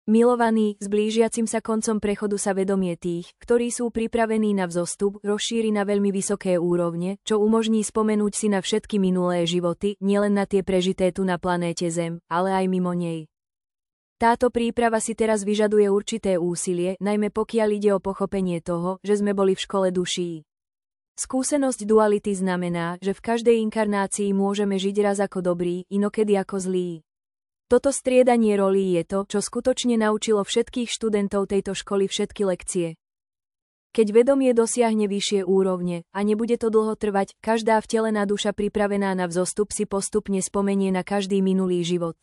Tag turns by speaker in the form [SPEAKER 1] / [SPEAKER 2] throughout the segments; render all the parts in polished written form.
[SPEAKER 1] Milovaní, s blížiacim sa koncom prechodu sa vedomie tých, ktorí sú pripravení na vzostup, rozšíri na veľmi vysoké úrovne, čo umožní spomenúť si na všetky minulé životy, nielen na tie prežité tu na planéte Zem, ale aj mimo nej. Táto príprava si teraz vyžaduje určité úsilie, najmä pokiaľ ide o pochopenie toho, že sme boli v škole duší. Skúsenosť duality znamená, že v každej inkarnácii môžeme žiť raz ako dobrý, inokedy ako zlý. Toto striedanie rolí je to, čo skutočne naučilo všetkých študentov tejto školy všetky lekcie. Keď vedomie dosiahne vyššie úrovne, a nebude to dlho trvať, každá vtelená duša pripravená na vzostup si postupne spomenie na každý minulý život.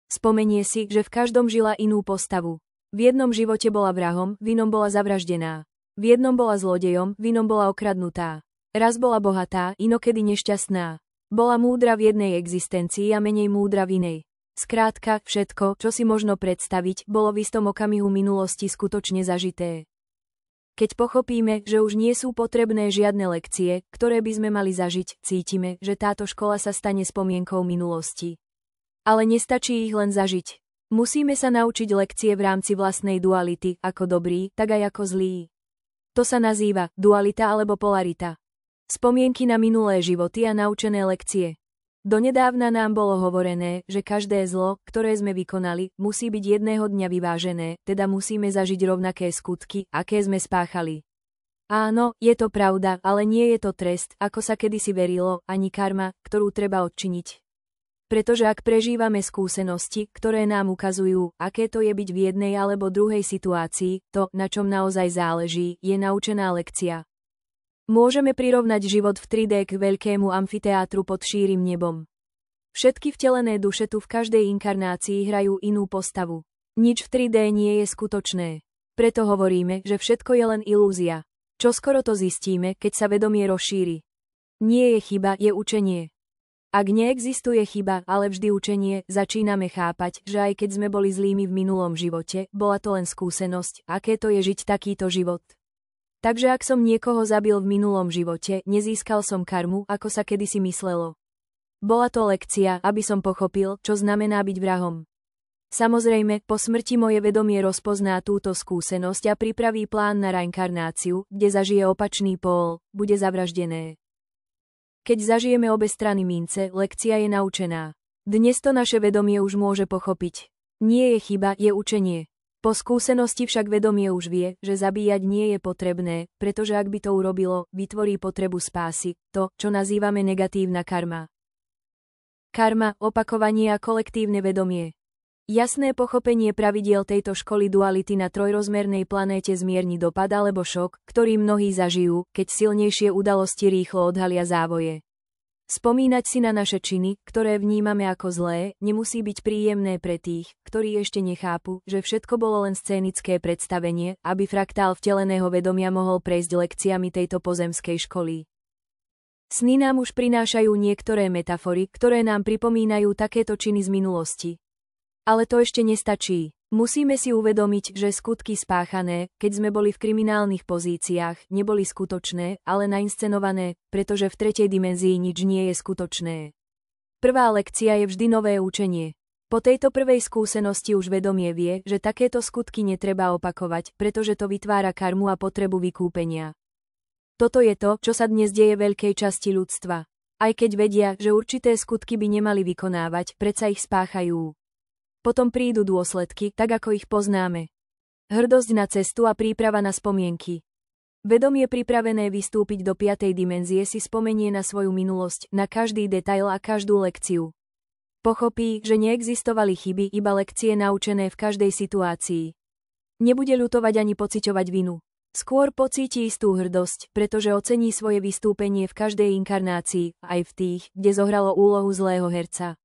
[SPEAKER 1] Spomenie si, že v každom žila inú postavu. V jednom živote bola vrahom, v inom bola zavraždená. V jednom bola zlodejom, v inom bola okradnutá. Raz bola bohatá, inokedy nešťastná. Bola múdra v jednej existencii a menej múdra v inej. Skrátka, všetko, čo si možno predstaviť, bolo v istom okamihu minulosti skutočne zažité. Keď pochopíme, že už nie sú potrebné žiadne lekcie, ktoré by sme mali zažiť, cítime, že táto škola sa stane spomienkou minulosti. Ale nestačí ich len zažiť. Musíme sa naučiť lekcie v rámci vlastnej duality, ako dobrý, tak aj ako zlý. To sa nazýva dualita alebo polarita. Spomienky na minulé životy a naučené lekcie. Donedávna nám bolo hovorené, že každé zlo, ktoré sme vykonali, musí byť jedného dňa vyvážené, teda musíme zažiť rovnaké skutky, aké sme spáchali. Áno, je to pravda, ale nie je to trest, ako sa kedysi verilo, ani karma, ktorú treba odčiniť. Pretože ak prežívame skúsenosti, ktoré nám ukazujú, aké to je byť v jednej alebo druhej situácii, to, na čom naozaj záleží, je naučená lekcia. Môžeme prirovnať život v 3D k veľkému amfiteátru pod šírim nebom. Všetky vtelené duše tu v každej inkarnácii hrajú inú postavu. Nič v 3D nie je skutočné. Preto hovoríme, že všetko je len ilúzia. Čoskoro to zistíme, keď sa vedomie rozšíri. Nie je chyba, je učenie. Ak neexistuje chyba, ale vždy učenie, začíname chápať, že aj keď sme boli zlými v minulom živote, bola to len skúsenosť, aké to je žiť takýto život. Takže ak som niekoho zabil v minulom živote, nezískal som karmu, ako sa kedysi myslelo. Bola to lekcia, aby som pochopil, čo znamená byť vrahom. Samozrejme, po smrti moje vedomie rozpozná túto skúsenosť a pripraví plán na reinkarnáciu, kde zažije opačný pól, bude zavraždené. Keď zažijeme obe strany mince, lekcia je naučená. Dnes to naše vedomie už môže pochopiť. Nie je chyba, je učenie. Po skúsenosti však vedomie už vie, že zabíjať nie je potrebné, pretože ak by to urobilo, vytvorí potrebu spásy, to, čo nazývame negatívna karma. Karma, opakovanie a kolektívne vedomie. Jasné pochopenie pravidiel tejto školy duality na trojrozmernej planéte zmierni dopad alebo šok, ktorý mnohí zažijú, keď silnejšie udalosti rýchlo odhalia závoje. Spomínať si na naše činy, ktoré vnímame ako zlé, nemusí byť príjemné pre tých, ktorí ešte nechápu, že všetko bolo len scénické predstavenie, aby fraktál vteleného vedomia mohol prejsť lekciami tejto pozemskej školy. Sny nám už prinášajú niektoré metafory, ktoré nám pripomínajú takéto činy z minulosti. Ale to ešte nestačí. Musíme si uvedomiť, že skutky spáchané, keď sme boli v kriminálnych pozíciách, neboli skutočné, ale nainscenované, pretože v tretej dimenzii nič nie je skutočné. Prvá lekcia je vždy nové učenie. Po tejto prvej skúsenosti už vedomie vie, že takéto skutky netreba opakovať, pretože to vytvára karmu a potrebu vykúpenia. Toto je to, čo sa dnes deje veľkej časti ľudstva. Aj keď vedia, že určité skutky by nemali vykonávať, predsa ich spáchajú. Potom prídu dôsledky, tak ako ich poznáme. Hrdosť na cestu a príprava na spomienky. Vedomie pripravené vystúpiť do 5. dimenzie si spomenie na svoju minulosť, na každý detail a každú lekciu. Pochopí, že neexistovali chyby, iba lekcie naučené v každej situácii. Nebude ľutovať ani pociťovať vinu. Skôr pocíti istú hrdosť, pretože ocení svoje vystúpenie v každej inkarnácii, aj v tých, kde zohralo úlohu zlého herca.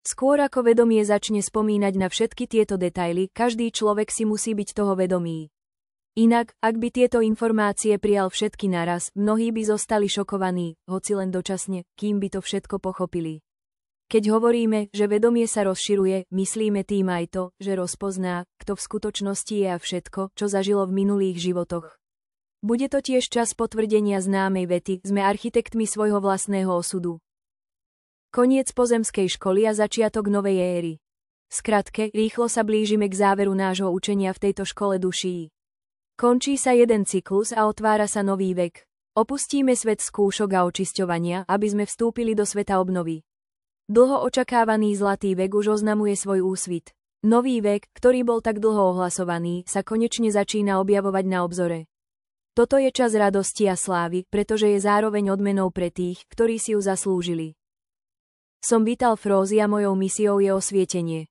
[SPEAKER 1] Skôr ako vedomie začne spomínať na všetky tieto detaily, každý človek si musí byť toho vedomý. Inak, ak by tieto informácie prijal všetky naraz, mnohí by zostali šokovaní, hoci len dočasne, kým by to všetko pochopili. Keď hovoríme, že vedomie sa rozširuje, myslíme tým aj to, že rozpozná, kto v skutočnosti je a všetko, čo zažilo v minulých životoch. Bude to tiež čas potvrdenia známej vety, sme architektmi svojho vlastného osudu. Koniec pozemskej školy a začiatok novej éry. Skratke, rýchlo sa blížime k záveru nášho učenia v tejto škole duší. Končí sa jeden cyklus a otvára sa nový vek. Opustíme svet skúšok a očisťovania, aby sme vstúpili do sveta obnovy. Dlho očakávaný zlatý vek už oznamuje svoj úsvit. Nový vek, ktorý bol tak dlho ohlasovaný, sa konečne začína objavovať na obzore. Toto je čas radosti a slávy, pretože je zároveň odmenou pre tých, ktorí si ju zaslúžili. Som Vital Frózy a mojou misiou je osvietenie.